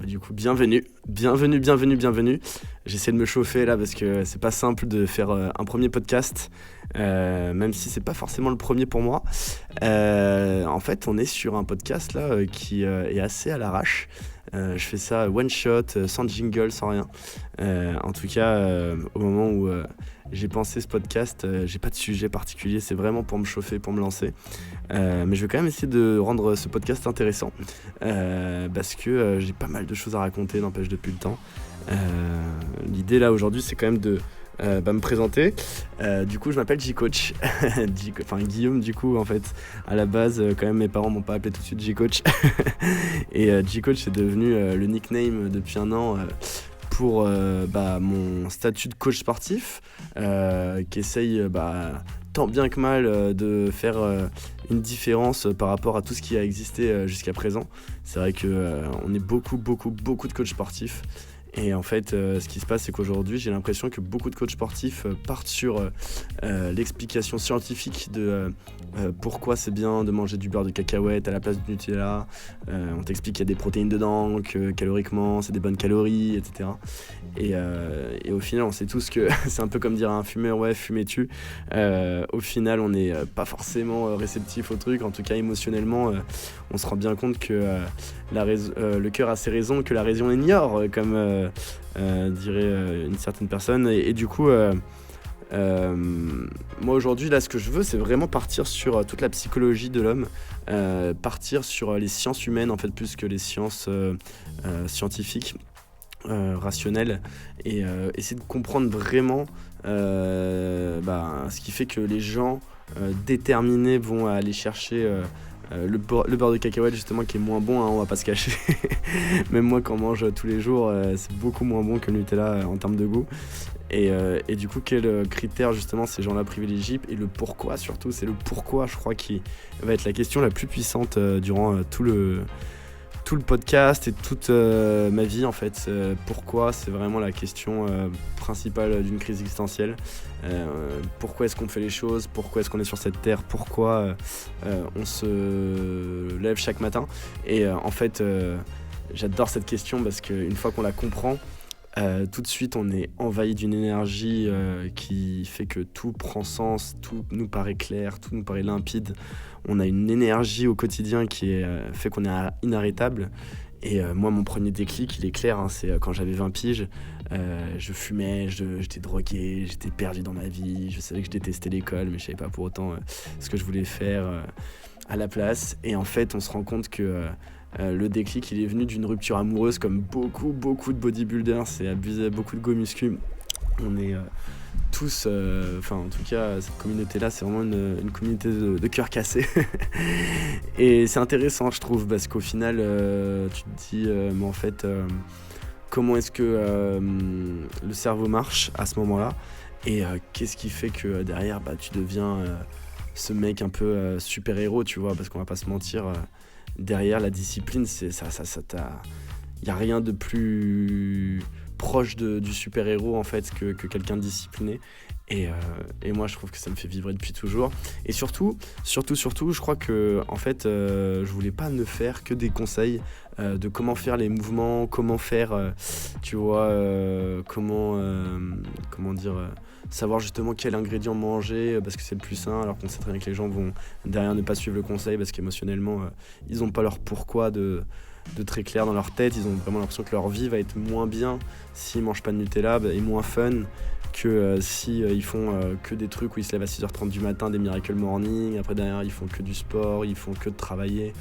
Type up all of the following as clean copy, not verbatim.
Du coup, bienvenue. J'essaie de me chauffer là parce que c'est pas simple de faire un premier podcast, même si c'est pas forcément le premier pour moi. En fait, on est sur un podcast là qui est assez à l'arrache. Je fais ça one shot, sans jingle, sans rien. En tout cas, au moment où j'ai pensé ce podcast, j'ai pas de sujet particulier, c'est vraiment pour me chauffer, pour me lancer. Mais je vais quand même essayer de rendre ce podcast intéressant parce que j'ai pas mal de choses à raconter, n'empêche depuis le temps. L'idée là aujourd'hui, c'est quand même de me présenter. Du coup, je m'appelle J-Coach. Guillaume, du coup, en fait, à la base, quand même, mes parents m'ont pas appelé tout de suite J-Coach. Et J-Coach, c'est devenu le nickname depuis un an pour mon statut de coach sportif qui essaye tant bien que mal de faire une différence par rapport à tout ce qui a existé jusqu'à présent. C'est vrai qu'on est beaucoup de coachs sportifs. Et en fait, ce qui se passe, c'est qu'aujourd'hui, j'ai l'impression que beaucoup de coachs sportifs partent sur l'explication scientifique de pourquoi c'est bien de manger du beurre de cacahuète à la place du Nutella. On t'explique qu'il y a des protéines dedans, que caloriquement, c'est des bonnes calories, etc. Et au final, on sait tous que c'est un peu comme dire à un fumeur, ouais, fumez-tu. Au final, on n'est pas forcément réceptif au truc. En tout cas, émotionnellement, on se rend bien compte que le cœur a ses raisons que la raison ignore, comme dirait une certaine personne. Et du coup, moi aujourd'hui, là, ce que je veux, c'est vraiment partir sur toute la psychologie de l'homme, partir sur les sciences humaines, en fait, plus que les sciences scientifiques, rationnelles, et essayer de comprendre vraiment ce qui fait que les gens déterminés vont aller chercher le beurre de cacahuète, justement, qui est moins bon, hein, on va pas se cacher. Même moi, quand on mange tous les jours, c'est beaucoup moins bon que le Nutella en termes de goût. Et du coup, quels critères, justement, ces gens-là privilégient, et le pourquoi, surtout. C'est le pourquoi, je crois, qui va être la question la plus puissante durant tout le podcast et toute ma vie, en fait. Pourquoi, c'est vraiment la question principale d'une crise existentielle. Pourquoi est-ce qu'on fait les choses? Pourquoi est-ce qu'on est sur cette terre? Pourquoi on se lève chaque matin? Et en fait, j'adore cette question parce qu'une fois qu'on la comprend, tout de suite on est envahi d'une énergie qui fait que tout prend sens, tout nous paraît clair, tout nous paraît limpide. On a une énergie au quotidien qui fait qu'on est inarrêtable. Et moi, mon premier déclic, il est clair, hein, c'est quand j'avais 20 piges, je fumais, j'étais drogué, j'étais perdu dans ma vie, je savais que je détestais l'école, mais je savais pas pour autant ce que je voulais faire à la place. Et en fait, on se rend compte que le déclic, il est venu d'une rupture amoureuse, comme beaucoup de bodybuilders, c'est abusé, beaucoup de go muscu. On est tous, en tout cas, cette communauté-là, c'est vraiment une communauté de cœur cassé. Et c'est intéressant, je trouve, parce qu'au final, tu te dis, mais en fait, comment est-ce que le cerveau marche à ce moment-là, et qu'est-ce qui fait que derrière, tu deviens ce mec un peu super-héros, tu vois, parce qu'on va pas se mentir, derrière la discipline, c'est ça y a rien de plus proche du super-héros, en fait, que quelqu'un de discipliné. Et moi, je trouve que ça me fait vibrer depuis toujours. Et surtout, je crois que, en fait, je voulais pas ne faire que des conseils de comment faire les mouvements, comment faire, tu vois, comment dire, savoir justement quel ingrédient manger parce que c'est le plus sain, alors qu'on sait très bien que les gens vont derrière ne pas suivre le conseil parce qu'émotionnellement, ils ont pas leur pourquoi de très clair dans leur tête. Ils ont vraiment l'impression que leur vie va être moins bien s'ils mangent pas de Nutella et moins fun que si ils font que des trucs où ils se lèvent à 6h30 du matin, des Miracle Morning, après derrière ils font que du sport, ils font que de travailler,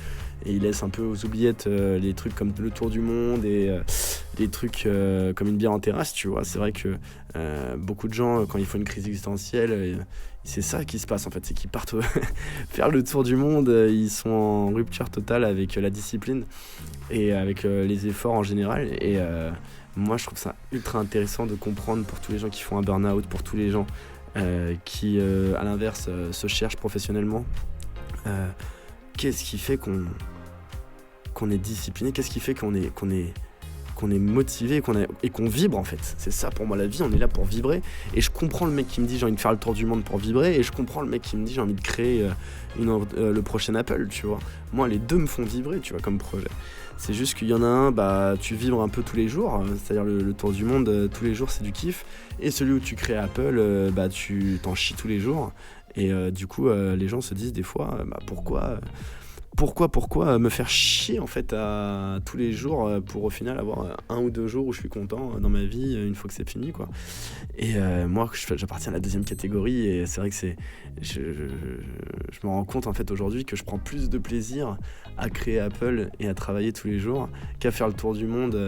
et ils laissent un peu aux oubliettes les trucs comme le tour du monde et des trucs comme une bière en terrasse, tu vois. C'est vrai que beaucoup de gens, quand ils font une crise existentielle, c'est ça qui se passe, en fait, c'est qu'ils partent faire le tour du monde, ils sont en rupture totale avec la discipline et avec les efforts en général. Et moi, je trouve ça ultra intéressant de comprendre, pour tous les gens qui font un burn-out, pour tous les gens qui, à l'inverse, se cherchent professionnellement, qu'est-ce qui fait qu'on est discipliné, qu'est-ce qui fait qu'on est qu'on est motivé et qu'on vibre en fait. C'est ça pour moi la vie, on est là pour vibrer. Et je comprends le mec qui me dit j'ai envie de faire le tour du monde pour vibrer, et je comprends le mec qui me dit j'ai envie de créer le prochain Apple, tu vois. Moi les deux me font vibrer, tu vois, comme projet. C'est juste qu'il y en a un, bah tu vibres un peu tous les jours, c'est-à-dire le tour du monde tous les jours c'est du kiff, et celui où tu crées Apple, bah tu t'en chies tous les jours. Et du coup les gens se disent des fois bah pourquoi me faire chier en fait à tous les jours pour au final avoir 1 ou 2 jours où je suis content dans ma vie une fois que c'est fini, quoi. Et moi j'appartiens à la deuxième catégorie, et c'est vrai que je me rends compte en fait aujourd'hui que je prends plus de plaisir à créer Apple et à travailler tous les jours qu'à faire le tour du monde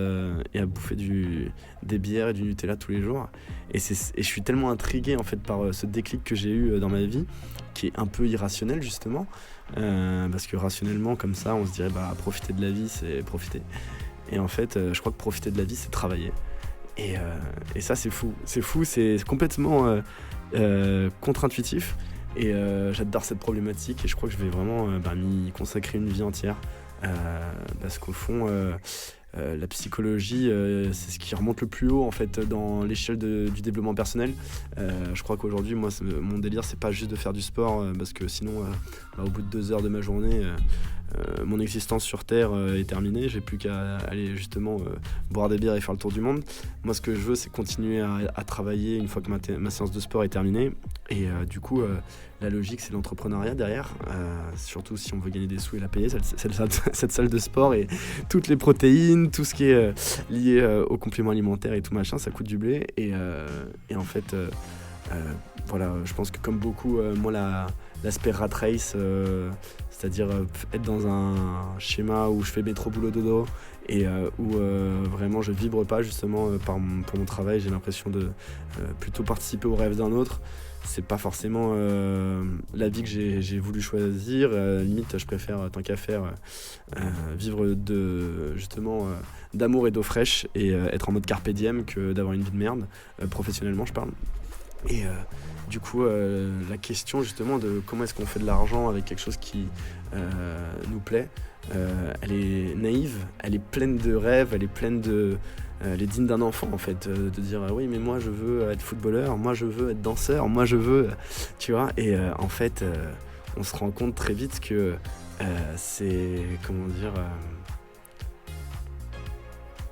et à bouffer des bières et du Nutella tous les jours. Et je suis tellement intrigué en fait par ce déclic que j'ai eu dans ma vie, qui est un peu irrationnel justement, parce que rationnellement comme ça on se dirait bah profiter de la vie c'est profiter, et en fait je crois que profiter de la vie c'est travailler, et ça c'est fou, c'est complètement contre-intuitif, et j'adore cette problématique, et je crois que je vais vraiment m'y consacrer une vie entière, parce qu'au fond la psychologie, c'est ce qui remonte le plus haut en fait dans l'échelle du développement personnel. Je crois qu'aujourd'hui, moi, mon délire, c'est pas juste de faire du sport, parce que sinon, au bout de 2 heures de ma journée, mon existence sur Terre est terminée. J'ai plus qu'à aller justement boire des bières et faire le tour du monde. Moi, ce que je veux, c'est continuer à travailler une fois que ma séance de sport est terminée. Et du coup, la logique, c'est l'entrepreneuriat derrière, surtout si on veut gagner des sous et la payer, cette salle de sport, et toutes les protéines, tout ce qui est lié aux compléments alimentaires et tout machin, ça coûte du blé. Et en fait, voilà, je pense que comme beaucoup, moi, l'aspect rat race, c'est-à-dire être dans un schéma où je fais métro boulot dodo, et où vraiment je vibre pas justement pour mon travail, j'ai l'impression de plutôt participer aux rêves d'un autre. C'est pas forcément la vie que j'ai voulu choisir. Limite, je préfère, tant qu'à faire, vivre justement d'amour et d'eau fraîche, et être en mode carpe diem, que d'avoir une vie de merde, professionnellement je parle. Et du coup, la question justement de comment est-ce qu'on fait de l'argent avec quelque chose qui nous plaît, elle est naïve, elle est pleine de rêves, elle est pleine elle est digne d'un enfant en fait, de dire oui mais moi je veux être footballeur, moi je veux être danseur, moi je veux, tu vois, et en fait on se rend compte très vite que c'est, comment dire,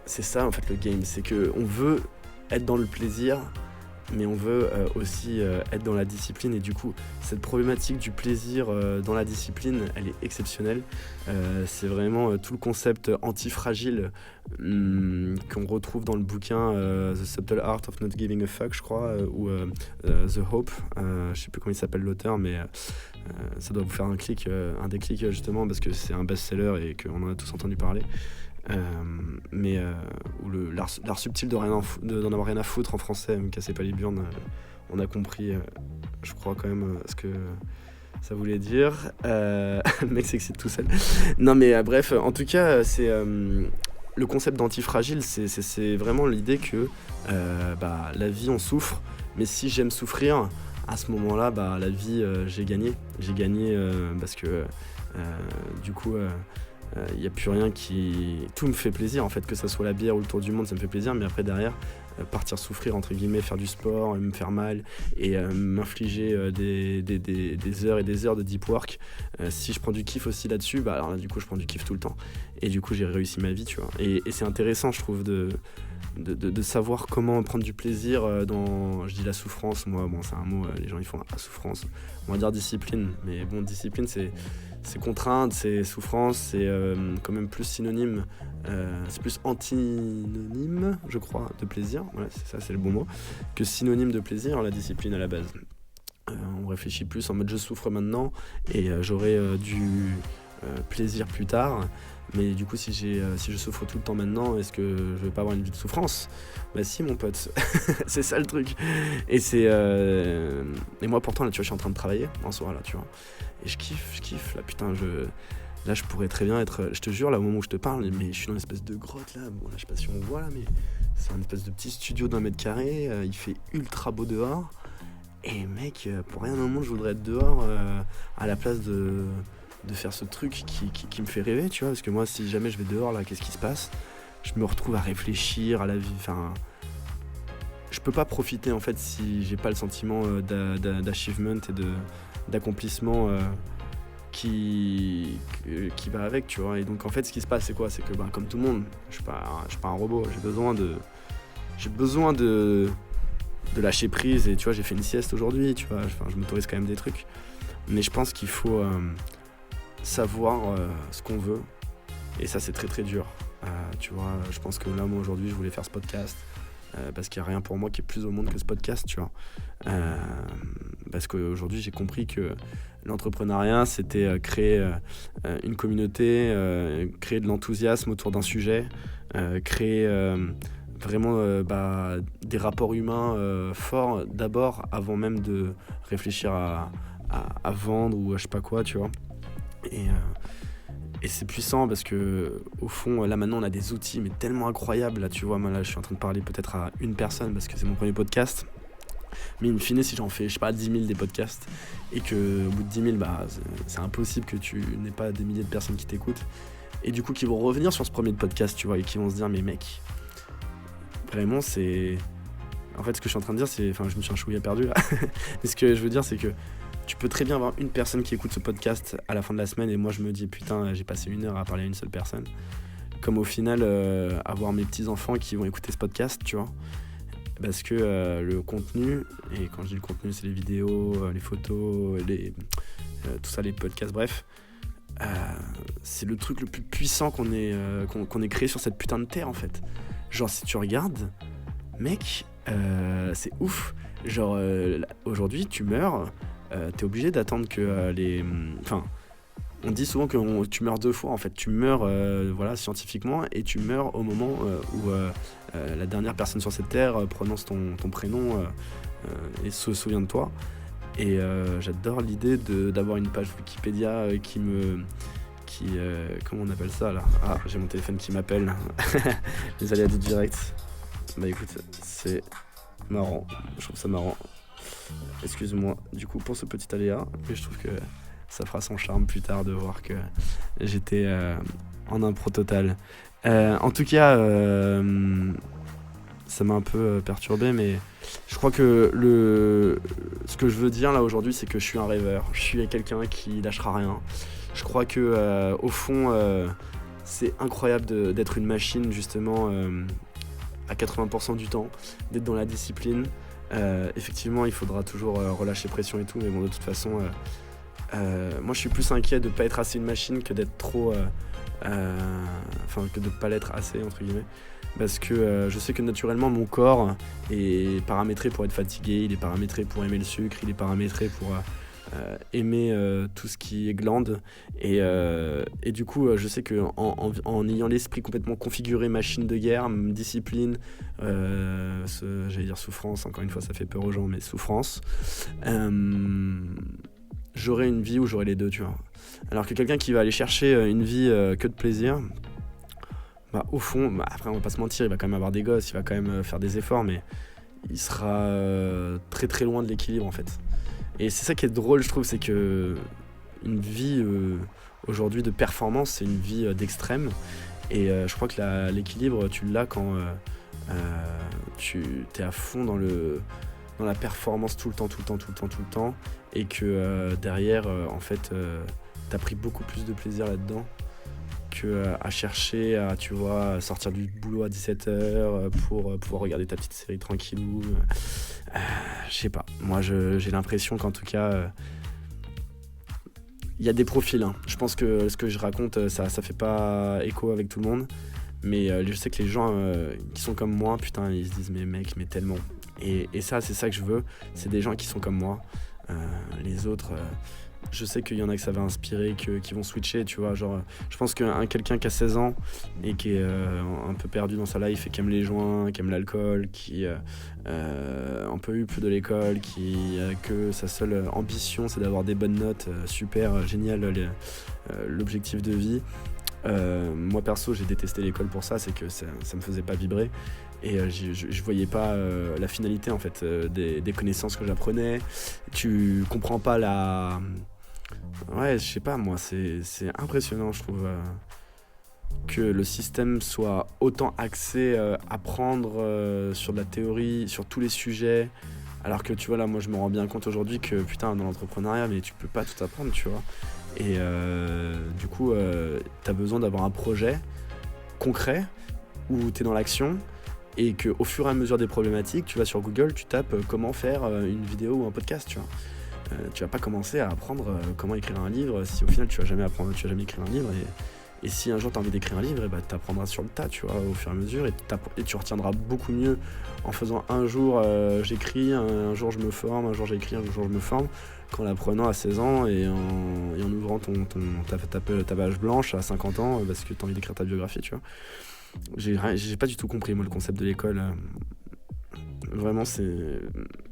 c'est ça en fait le game, c'est que on veut être dans le plaisir, mais on veut aussi être dans la discipline, et du coup cette problématique du plaisir dans la discipline, elle est exceptionnelle. C'est vraiment tout le concept antifragile qu'on retrouve dans le bouquin The Subtle Art of Not Giving a Fuck, je crois, ou The Hope, je sais plus comment il s'appelle l'auteur, mais ça doit vous faire un déclic justement, parce que c'est un best-seller et qu'on en a tous entendu parler. Mais où l'art subtil d'en avoir rien à foutre en français, me cassez pas les burnes, on a compris, je crois quand même ce que ça voulait dire. Le mec s'excite tout seul. Non mais bref, en tout cas c'est le concept d'antifragile, c'est vraiment l'idée que la vie on souffre, mais si j'aime souffrir, à ce moment-là la vie j'ai gagné parce que du coup il n'y a plus rien tout me fait plaisir en fait, que ça soit la bière ou le tour du monde, ça me fait plaisir, mais après derrière partir souffrir entre guillemets, faire du sport, me faire mal et m'infliger des heures et des heures de deep work, si je prends du kiff aussi là-dessus, alors là, du coup je prends du kiff tout le temps, et du coup j'ai réussi ma vie, tu vois, et c'est intéressant je trouve de savoir comment prendre du plaisir dans, je dis la souffrance, moi bon c'est un mot, les gens ils font la souffrance, on va dire discipline, mais bon discipline c'est contrainte, c'est souffrance, c'est quand même plus synonyme, c'est plus antinonyme je crois de plaisir, ouais c'est ça, c'est le bon mot, que synonyme de plaisir, la discipline à la base. On réfléchit plus en mode je souffre maintenant et j'aurai du plaisir plus tard. Mais du coup, si je souffre tout le temps maintenant, est-ce que je vais pas avoir une vie de souffrance ? Bah si, mon pote, c'est ça le truc. Et et moi pourtant là, tu vois, je suis en train de travailler en soi là, tu vois. Et je kiffe là, putain, là je pourrais très bien être, je te jure là au moment où je te parle, mais je suis dans une espèce de grotte là. Bon là, je sais pas si on voit là, mais c'est un espèce de petit studio d'1 mètre carré. Il fait ultra beau dehors. Et mec, pour rien au monde, je voudrais être dehors à la place de faire ce truc qui me fait rêver, tu vois, parce que moi si jamais je vais dehors là, qu'est-ce qui se passe ? je me retrouve à réfléchir à la vie. Enfin, je peux pas profiter en fait si j'ai pas le sentiment d'achievement et d'accomplissement qui va avec, tu vois. Et donc en fait, ce qui se passe, c'est quoi? C'est que comme tout le monde, je suis pas un robot. J'ai besoin de lâcher prise. Et tu vois, j'ai fait une sieste aujourd'hui, tu vois. Enfin, je m'autorise quand même des trucs. Mais je pense qu'il faut savoir ce qu'on veut. Et ça, c'est très très dur. Tu vois, je pense que là, moi aujourd'hui, je voulais faire ce podcast. Parce qu'il n'y a rien pour moi qui est plus au monde que ce podcast, tu vois. Parce qu'aujourd'hui, j'ai compris que l'entrepreneuriat, c'était créer une communauté, créer de l'enthousiasme autour d'un sujet, créer vraiment des rapports humains forts d'abord, avant même de réfléchir à vendre ou à je sais pas quoi, tu vois. Et c'est puissant parce que au fond, là maintenant on a des outils mais tellement incroyables. Là tu vois, moi là je suis en train de parler peut-être à une personne parce que c'est mon premier podcast. Mais in fine, si j'en fais, je sais pas, 10 000 des podcasts et qu'au bout de 10 000, c'est impossible que tu n'aies pas des milliers de personnes qui t'écoutent. Et du coup, qui vont revenir sur ce premier podcast, tu vois, et qui vont se dire, mais mec, vraiment c'est... En fait, ce que je suis en train de dire, c'est... Enfin, je me suis un chouïa perdu là. Mais ce que je veux dire, c'est que tu peux très bien avoir une personne qui écoute ce podcast à la fin de la semaine et moi je me dis putain j'ai passé 1 heure à parler à une seule personne. Comme au final avoir mes petits enfants qui vont écouter ce podcast, tu vois. Parce que le contenu, et quand je dis le contenu c'est les vidéos, les photos, tout ça, les podcasts, bref. C'est le truc le plus puissant qu'on ait créé sur cette putain de terre en fait. Genre si tu regardes, mec, c'est ouf. Genre aujourd'hui tu meurs. T'es obligé d'attendre que Enfin, on dit souvent que tu meurs 2 fois en fait. Tu meurs voilà, scientifiquement et tu meurs au moment où la dernière personne sur cette terre prononce ton prénom et se souvient de toi. Et j'adore l'idée d'avoir une page Wikipédia comment on appelle ça là? Ah, j'ai mon téléphone qui m'appelle. Les aléas du direct. Bah écoute, c'est marrant. Je trouve ça marrant. Excuse-moi du coup pour ce petit aléa, mais je trouve que ça fera son charme plus tard de voir que j'étais en impro total. En tout cas, ça m'a un peu perturbé, mais je crois que ce que je veux dire là aujourd'hui, c'est que je suis un rêveur. Je suis quelqu'un qui lâchera rien. Je crois que au fond, c'est incroyable d'être une machine justement à 80% du temps, d'être dans la discipline. Effectivement, il faudra toujours relâcher pression et tout, mais bon, de toute façon, moi je suis plus inquiet de pas être assez une machine que d'être trop. Enfin, que de pas l'être assez, entre guillemets. Parce que je sais que naturellement, mon corps est paramétré pour être fatigué, il est paramétré pour aimer le sucre, il est paramétré pour aimer tout ce qui est glande. Et du coup, je sais que en ayant l'esprit complètement configuré, machine de guerre, discipline, j'allais dire souffrance, encore une fois ça fait peur aux gens, mais souffrance, j'aurai une vie où j'aurai les deux, tu vois. Alors que quelqu'un qui va aller chercher une vie que de plaisir, au fond, après on va pas se mentir, il va quand même avoir des gosses, il va quand même faire des efforts, mais il sera très très loin de l'équilibre en fait. Et c'est ça qui est drôle, je trouve, c'est que une vie aujourd'hui de performance, c'est une vie d'extrême. Et je crois que l'équilibre, tu l'as quand tu es à fond dans la performance tout le temps. Et que derrière, en fait, t'as pris beaucoup plus de plaisir là-dedans que à chercher à, tu vois, sortir du boulot à 17h pour pouvoir regarder ta petite série tranquillou. Je sais pas, moi j'ai l'impression qu'en tout cas il y a des profils, hein. Je pense que ce que je raconte ça fait pas écho avec tout le monde, mais je sais que les gens qui sont comme moi, putain, ils se disent mais mec, mais tellement. Et ça, c'est ça que je veux, c'est des gens qui sont comme moi. Les autres, je sais qu'il y en a que ça va inspirer, qui vont switcher, tu vois. Genre, je pense qu'un quelqu'un qui a 16 ans et qui est un peu perdu dans sa life et qui aime les joints, qui aime l'alcool, qui un peu eu plus de l'école, que sa seule ambition c'est d'avoir des bonnes notes, super génial l'objectif de vie. Moi perso, j'ai détesté l'école pour ça, c'est que ça me faisait pas vibrer. Et je voyais pas la finalité en fait des connaissances que j'apprenais. Tu comprends pas Ouais, je sais pas moi, c'est impressionnant je trouve. que le système soit autant axé à apprendre sur de la théorie, sur tous les sujets. Alors que tu vois, là, moi, je me rends bien compte aujourd'hui que, putain, dans l'entrepreneuriat, mais tu peux pas tout apprendre, tu vois. Et du coup, t'as besoin d'avoir un projet concret où t'es dans l'action et qu'au fur et à mesure des problématiques, tu vas sur Google, tu tapes comment faire une vidéo ou un podcast, tu vois. Tu vas pas commencer à apprendre comment écrire un livre si au final tu vas jamais écrire un livre. Et si un jour tu as envie d'écrire un livre, et bah, tu apprendras sur le tas, tu vois, au fur et à mesure, et tu retiendras beaucoup mieux en faisant un jour j'écris, un jour je me forme, un jour j'écris, un jour je me forme, qu'en l'apprenant à 16 ans et en ouvrant ta page blanche à 50 ans parce que tu as envie d'écrire ta biographie, tu vois. J'ai pas du tout compris, moi, le concept de l'école. Vraiment, c'est...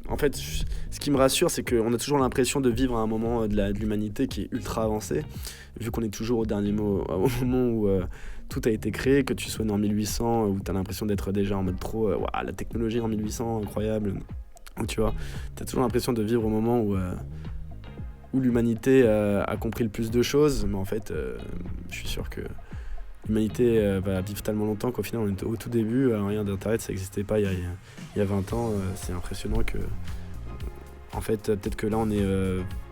En fait, ce qui me rassure, c'est qu'on a toujours l'impression de vivre à un moment de l'humanité qui est ultra avancé, vu qu'on est toujours au moment où tout a été créé, que tu sois né en 1800, où t'as l'impression d'être déjà en mode trop... Waouh, la technologie en 1800, incroyable. Où, tu vois, t'as toujours l'impression de vivre au moment où l'humanité a compris le plus de choses, mais en fait, je suis sûr que l'humanité va vivre tellement longtemps qu'au final, on était au tout début, rien d'internet, ça n'existait pas il y a 20 ans. C'est impressionnant que, en fait, peut-être que là, on est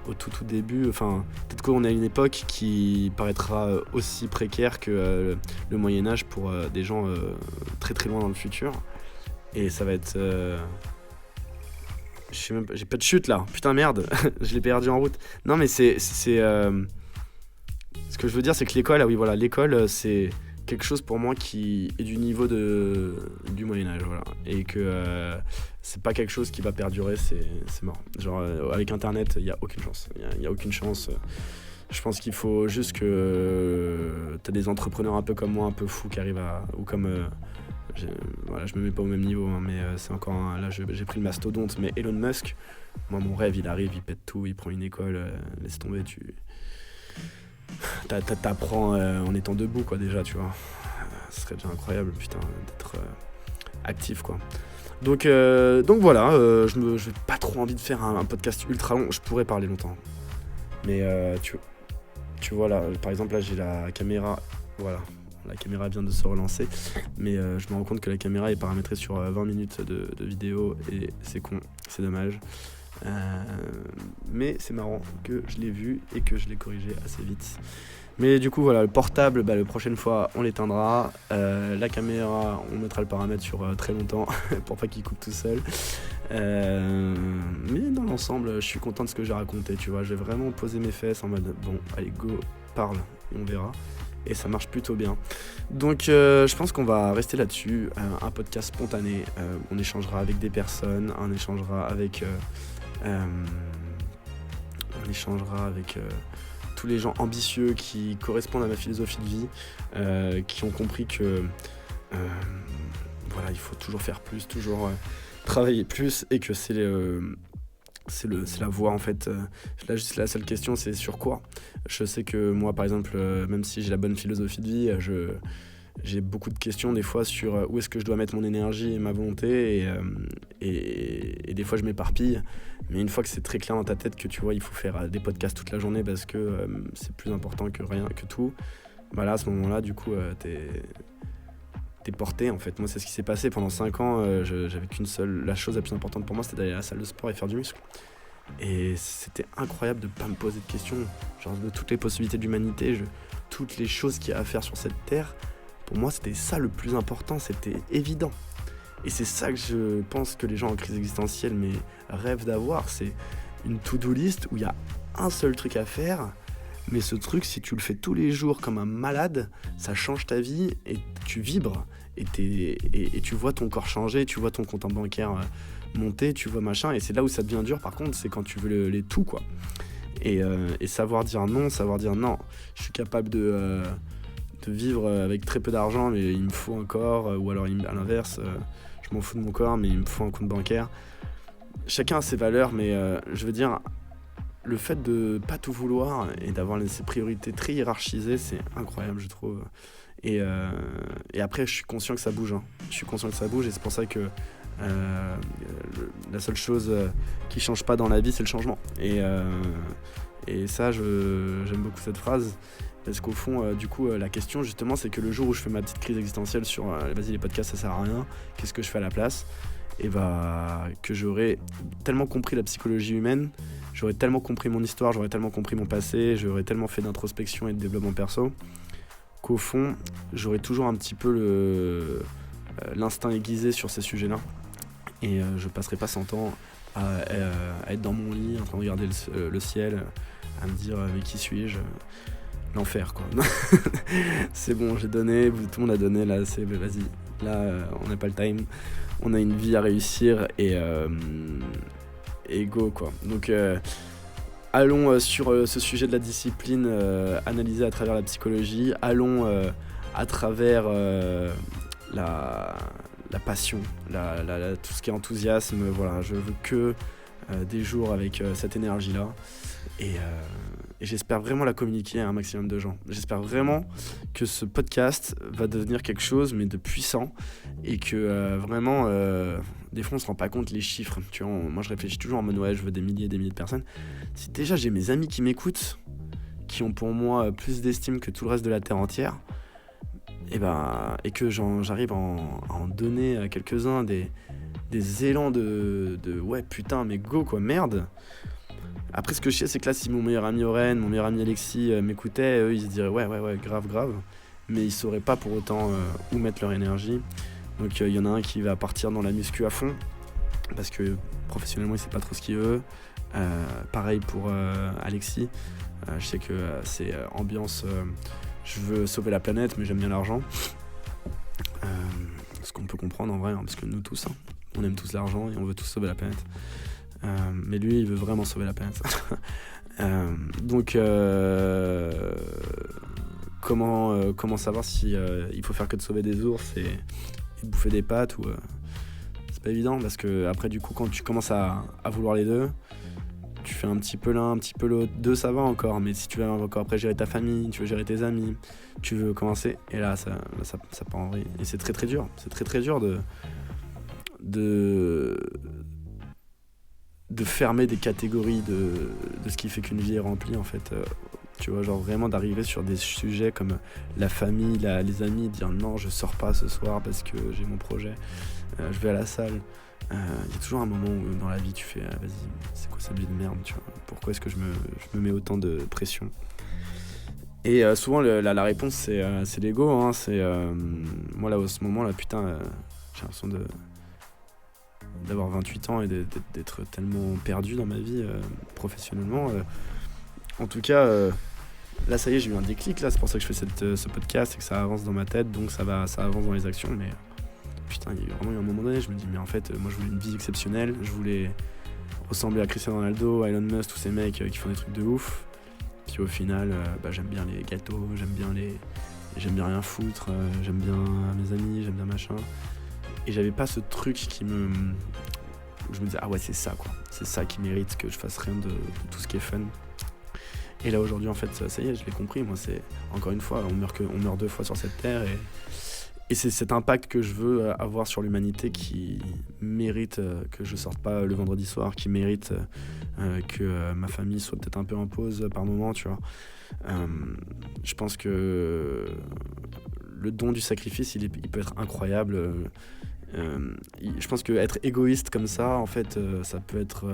au tout début, enfin, peut-être qu'on est à une époque qui paraîtra aussi précaire que le Moyen-Âge pour des gens très très loin dans le futur. Et ça va être... je sais même pas, j'ai pas de chute là, putain merde, je l'ai perdu en route. Non mais c'est ce que je veux dire, c'est que l'école, ah oui voilà, l'école c'est quelque chose pour moi qui est du niveau du Moyen-Âge, voilà. Et que c'est pas quelque chose qui va perdurer, c'est mort. Genre avec internet, il y a aucune chance. Il y a aucune chance. Je pense qu'il faut juste que t'as des entrepreneurs un peu comme moi, un peu fous qui arrivent à... Ou comme... voilà, je me mets pas au même niveau, hein, mais c'est encore là j'ai pris le mastodonte, mais Elon Musk, moi mon rêve, il arrive, il pète tout, il prend une école, laisse tomber, t'apprends en étant debout, quoi, déjà, tu vois. Ce serait déjà incroyable, putain, d'être actif, quoi. Donc voilà, j'ai pas trop envie de faire un podcast ultra long. Je pourrais parler longtemps, mais tu vois là, par exemple, là j'ai la caméra, voilà. La caméra vient de se relancer, mais je me rends compte que la caméra est paramétrée sur 20 minutes de vidéo et c'est con, c'est dommage. Mais c'est marrant que je l'ai vu et que je l'ai corrigé assez vite. Mais du coup voilà, le portable, la prochaine fois on l'éteindra. La caméra, on mettra le paramètre sur très longtemps pour pas qu'il coupe tout seul. Mais dans l'ensemble, je suis content de ce que j'ai raconté, tu vois. J'ai vraiment posé mes fesses en mode bon, allez go, parle et on verra. Et ça marche plutôt bien. Donc je pense qu'on va rester là-dessus. Un podcast spontané. On échangera avec des personnes. On échangera avec tous les gens ambitieux qui correspondent à ma philosophie de vie, qui ont compris que voilà, il faut toujours faire plus, toujours travailler plus, et que c'est la voie en fait. Là, juste la seule question, c'est sur quoi. Je sais que moi, par exemple, même si j'ai la bonne philosophie de vie, j'ai beaucoup de questions des fois sur où est-ce que je dois mettre mon énergie et ma volonté, et des fois je m'éparpille. Mais une fois que c'est très clair dans ta tête que tu vois, il faut faire des podcasts toute la journée parce que c'est plus important que rien, que tout. Voilà, à ce moment-là, du coup, t'es porté en fait. Moi, c'est ce qui s'est passé pendant 5 ans. J'avais qu'une seule, la chose la plus importante pour moi, c'était d'aller à la salle de sport et faire du muscle. Et c'était incroyable de pas me poser de questions, genre de toutes les possibilités de l'humanité, toutes les choses qu'il y a à faire sur cette terre. Pour moi, c'était ça le plus important, c'était évident. Et c'est ça que je pense que les gens en crise existentielle rêvent d'avoir, c'est une to-do list où il y a un seul truc à faire. Mais ce truc, si tu le fais tous les jours comme un malade, ça change ta vie et tu vibres. Et tu vois ton corps changer, tu vois ton compte en bancaire monter, tu vois machin. Et c'est là où ça devient dur, par contre, c'est quand tu veux les tout, quoi. Et savoir dire non, je suis capable de vivre avec très peu d'argent, mais il me faut un corps. Ou alors, à l'inverse, je m'en fous de mon corps, mais il me faut un compte bancaire. Chacun a ses valeurs, mais je veux dire... Le fait de pas tout vouloir et d'avoir ses priorités très hiérarchisées, c'est incroyable, je trouve. Et après, je suis conscient que ça bouge. Hein. Je suis conscient que ça bouge et c'est pour ça que la seule chose qui change pas dans la vie, c'est le changement. Et ça, j'aime beaucoup cette phrase. Parce qu'au fond, du coup, la question justement, c'est que le jour où je fais ma petite crise existentielle sur vas-y, les podcasts ça sert à rien, qu'est-ce que je fais à la place? Et bah, que j'aurais tellement compris la psychologie humaine, j'aurais tellement compris mon histoire, j'aurais tellement compris mon passé, j'aurais tellement fait d'introspection et de développement perso, qu'au fond, j'aurais toujours un petit peu l'instinct aiguisé sur ces sujets-là. Et je passerai pas 100 ans à être dans mon lit, en train de regarder le ciel, à me dire mais qui suis-je? L'enfer quoi. C'est bon, j'ai donné, tout le monde a donné, là c'est vas-y, là on n'a pas le time, on a une vie à réussir et go quoi. Donc allons sur ce sujet de la discipline analysé à travers la psychologie, allons à travers la passion, tout ce qui est enthousiasme, voilà, je veux que des jours avec cette énergie-là et j'espère vraiment la communiquer à un maximum de gens. J'espère vraiment que ce podcast va devenir quelque chose mais de puissant et que vraiment des fois on se rend pas compte les chiffres, tu vois, moi je réfléchis toujours en mode ouais je veux des milliers et des milliers de personnes. Si déjà j'ai mes amis qui m'écoutent, qui ont pour moi plus d'estime que tout le reste de la terre entière, et que j'arrive à en donner à quelques-uns des élans de ouais putain mais go quoi, merde. Après ce que je sais c'est que là si mon meilleur ami Oren, mon meilleur ami Alexis m'écoutaient, eux ils se diraient ouais grave, mais ils sauraient pas pour autant où mettre leur énergie. Donc il y en a un qui va partir dans la muscu à fond parce que professionnellement il sait pas trop ce qu'il veut. Pareil pour Alexis, je sais que c'est ambiance je veux sauver la planète mais j'aime bien l'argent, ce qu'on peut comprendre en vrai, parce que nous tous on aime tous l'argent et on veut tous sauver la planète, mais lui il veut vraiment sauver la planète. Donc comment savoir si il faut faire que de sauver des ours et de bouffer des pâtes ou c'est pas évident, parce que après du coup quand tu commences à vouloir les deux, tu fais un petit peu l'un, un petit peu l'autre. Deux ça va encore, mais si tu veux encore après gérer ta famille, tu veux gérer tes amis, tu veux commencer, et là ça part en vrille. Et c'est très très dur, de fermer des catégories de ce qui fait qu'une vie est remplie en fait. Tu vois, genre vraiment d'arriver sur des sujets comme la famille, les amis, dire non je sors pas ce soir parce que j'ai mon projet, je vais à la salle. Il y a toujours un moment où dans la vie tu fais vas-y c'est quoi cette vie de merde, tu vois, pourquoi est-ce que je me mets autant de pression. Et souvent la réponse c'est l'ego, hein. C'est moi là à ce moment là putain j'ai l'impression d'avoir 28 ans et d'être tellement perdu dans ma vie professionnellement. En tout cas là ça y est j'ai eu un déclic là, c'est pour ça que je fais ce podcast et que ça avance dans ma tête, donc ça avance dans les actions. Mais putain, il y a vraiment eu un moment donné, je me dis mais en fait moi je voulais une vie exceptionnelle, je voulais ressembler à Cristiano Ronaldo, à Elon Musk, tous ces mecs qui font des trucs de ouf. Puis au final j'aime bien les gâteaux, j'aime bien rien foutre, j'aime bien mes amis, j'aime bien machin. Et j'avais pas ce truc où je me disais ah ouais c'est ça quoi, c'est ça qui mérite que je fasse rien de tout ce qui est fun. Et là aujourd'hui en fait ça y est, je l'ai compris, moi c'est encore une fois on meurt 2 fois sur cette terre et c'est cet impact que je veux avoir sur l'humanité qui mérite que je sorte pas le vendredi soir, qui mérite que ma famille soit peut-être un peu en pause par moment, tu vois. Je pense que le don du sacrifice il peut être incroyable. Je pense que être égoïste comme ça en fait ça peut être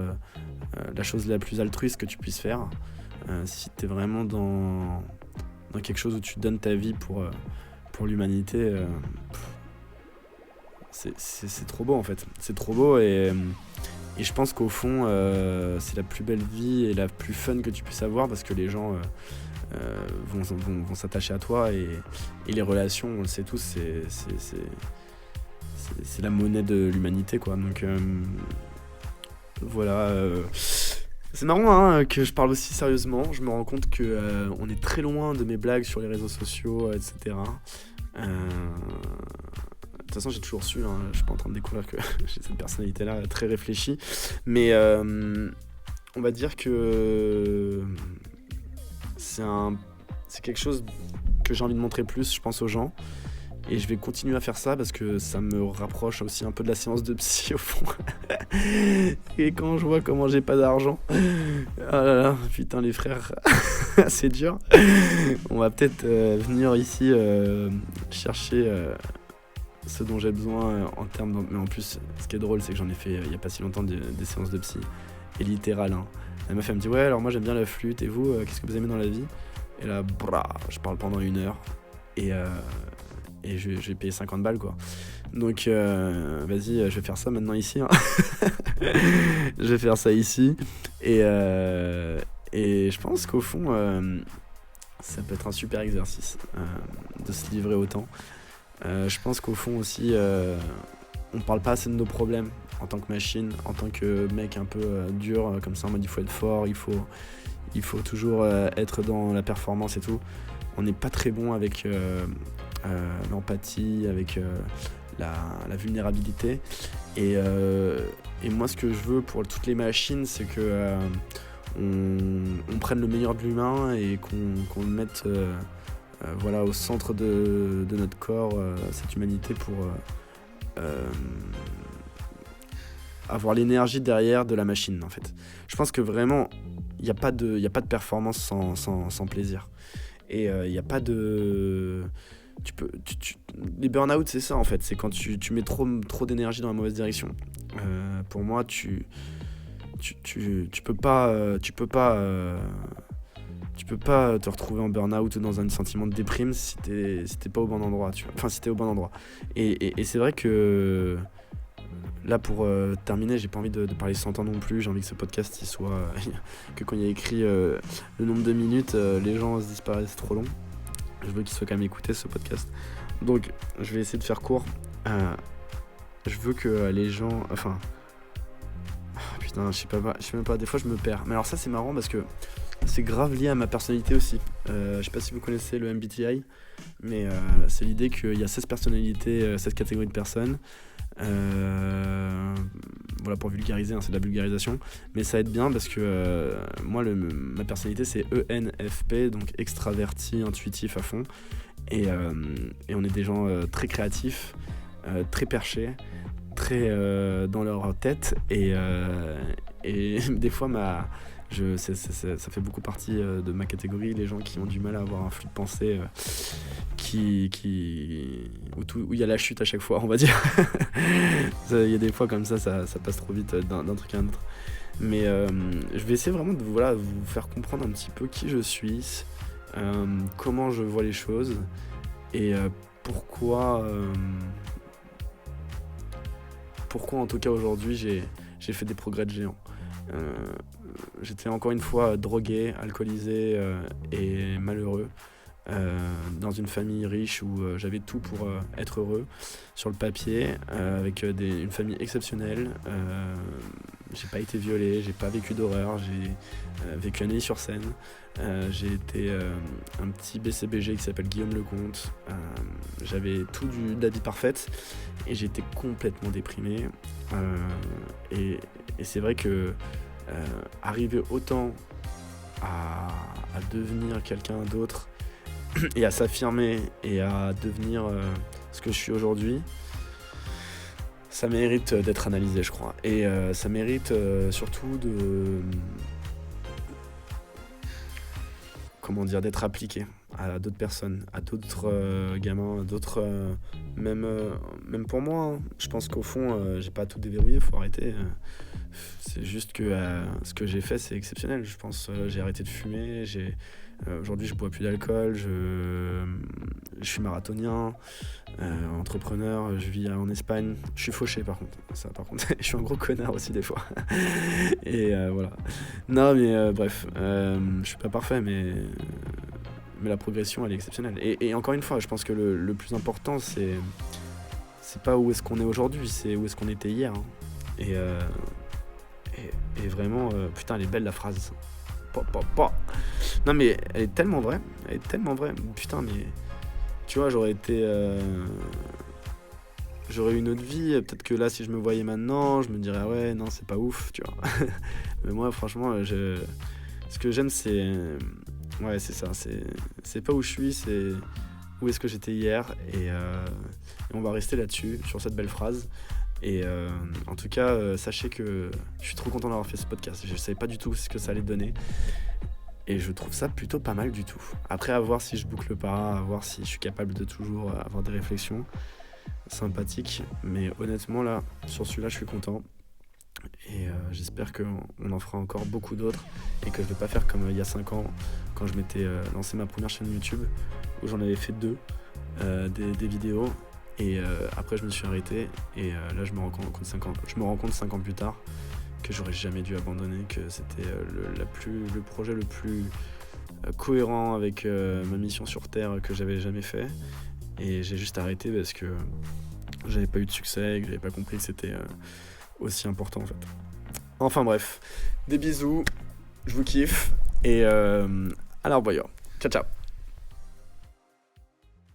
la chose la plus altruiste que tu puisses faire. Si t'es vraiment dans quelque chose où tu donnes ta vie pour l'humanité, c'est trop beau en fait, c'est trop beau et je pense qu'au fond c'est la plus belle vie et la plus fun que tu puisses avoir, parce que les gens vont s'attacher à toi et les relations, on le sait tous, c'est la monnaie de l'humanité quoi. Donc voilà, c'est marrant que je parle aussi sérieusement. Je me rends compte que on est très loin de mes blagues sur les réseaux sociaux, etc. De toute façon j'ai toujours su, je suis pas en train de découvrir que j'ai cette personnalité là très réfléchie, mais on va dire que c'est quelque chose que j'ai envie de montrer plus, je pense, aux gens. Et je vais continuer à faire ça parce que ça me rapproche aussi un peu de la séance de psy au fond. Et quand je vois comment j'ai pas d'argent, ah là là, putain les frères, c'est dur. On va peut-être venir ici chercher ce dont j'ai besoin en termes mais en plus, ce qui est drôle, c'est que j'en ai fait il y a pas si longtemps des séances de psy. Et littéral, hein. La meuf, elle me dit ouais, alors moi j'aime bien la flûte, et vous, qu'est-ce que vous aimez dans la vie? Et là, je parle pendant 1 heure. Et je vais payer 50 balles, quoi. Donc, vas-y, je vais faire ça maintenant ici. Hein. Je vais faire ça ici. Et je pense qu'au fond, ça peut être un super exercice de se livrer autant. Je pense qu'au fond aussi, on parle pas assez de nos problèmes en tant que machine, en tant que mec un peu dur, comme ça, en mode il faut être fort, il faut toujours être dans la performance et tout. On n'est pas très bon avec l'empathie, avec la vulnérabilité. Et moi, ce que je veux pour toutes les machines, c'est que on prenne le meilleur de l'humain et qu'on le mette voilà, au centre de notre corps, cette humanité, pour avoir l'énergie derrière de la machine, en fait. Je pense que vraiment, il n'y a pas de performance sans plaisir. Et il n'y a pas de... Les burn-out, c'est ça, en fait. C'est quand tu mets trop d'énergie dans la mauvaise direction. Pour moi, tu peux pas te retrouver en burn-out ou dans un sentiment de déprime si t'es pas au bon endroit, tu vois. Enfin, si t'es au bon endroit. Et c'est vrai que là, pour terminer, j'ai pas envie de parler 100 ans non plus. J'ai envie que ce podcast, il soit que quand il y a écrit le nombre de minutes, les gens se disent pas c'est trop long. Je veux qu'il soit quand même écouté, ce podcast. Donc, je vais essayer de faire court. Je veux que les gens... Enfin... Putain, je sais même pas, des fois je me perds. Mais alors ça, c'est marrant parce que c'est grave lié à ma personnalité aussi. Je sais pas si vous connaissez le MBTI, mais c'est l'idée qu'il y a 16 personnalités, 16 catégories de personnes. Voilà, pour vulgariser, hein, c'est de la vulgarisation. Mais ça aide bien parce que moi, ma personnalité, c'est ENFP, donc extraverti, intuitif à fond. Et on est des gens très créatifs, très perchés, très dans leur tête. Et des fois, ça fait beaucoup partie de ma catégorie, les gens qui ont du mal à avoir un flux de pensée où il y a la chute à chaque fois, on va dire. Il y a des fois comme ça passe trop vite d'un truc à un autre. Mais je vais essayer vraiment de vous faire comprendre un petit peu qui je suis, comment je vois les choses et pourquoi en tout cas aujourd'hui j'ai fait des progrès de géant. J'étais encore une fois drogué, alcoolisé et malheureux dans une famille riche où j'avais tout pour être heureux sur le papier, avec une famille exceptionnelle. J'ai pas été violé, j'ai pas vécu d'horreur, j'ai vécu un Neuilly-sur-Seine. J'ai été un petit BCBG qui s'appelle Guillaume Lecomte. J'avais tout de la vie parfaite et j'étais complètement déprimé. Et c'est vrai que arriver autant à devenir quelqu'un d'autre et à s'affirmer et à devenir ce que je suis aujourd'hui, ça mérite d'être analysé, je crois. Et ça mérite surtout d'être appliqué à d'autres personnes, à d'autres gamins, à d'autres... même pour moi, hein. Je pense qu'au fond, j'ai pas tout déverrouillé, faut arrêter. C'est juste que ce que j'ai fait, c'est exceptionnel. Je pense j'ai arrêté de fumer, aujourd'hui je bois plus d'alcool, je suis marathonien, entrepreneur, je vis en Espagne. Je suis fauché par contre, je suis un gros connard aussi des fois. Et voilà. Non mais bref, je suis pas parfait, mais la progression elle est exceptionnelle. Et encore une fois, je pense que le plus important c'est pas où est-ce qu'on est aujourd'hui, c'est où est-ce qu'on était hier. Hein. Et vraiment, putain, elle est belle la phrase. Non mais elle est tellement vraie. Putain, mais tu vois, j'aurais eu une autre vie. Peut-être que là, si je me voyais maintenant, je me dirais ouais, non, c'est pas ouf, tu vois. Mais moi, franchement, ce que j'aime, c'est ça. C'est pas où je suis, où est-ce que j'étais hier, et on va rester là-dessus, sur cette belle phrase. Et en tout cas, sachez que je suis trop content d'avoir fait ce podcast. Je ne savais pas du tout ce que ça allait donner. Et je trouve ça plutôt pas mal du tout. Après, à voir si je boucle pas, à voir si je suis capable de toujours avoir des réflexions sympathiques. Mais honnêtement, là, sur celui-là, je suis content. Et j'espère qu'on en fera encore beaucoup d'autres. Et que je ne vais pas faire comme il y a 5 ans, quand je m'étais lancé ma première chaîne YouTube, où j'en avais fait 2, des vidéos. Et après, je me suis arrêté. Et là, je me rends compte 5 ans plus tard que j'aurais jamais dû abandonner, que c'était le projet le plus cohérent avec ma mission sur Terre que j'avais jamais fait. Et j'ai juste arrêté parce que j'avais pas eu de succès et que j'avais pas compris que c'était aussi important en fait. Enfin bref, des bisous, je vous kiffe et à la revoyure. Ciao ciao.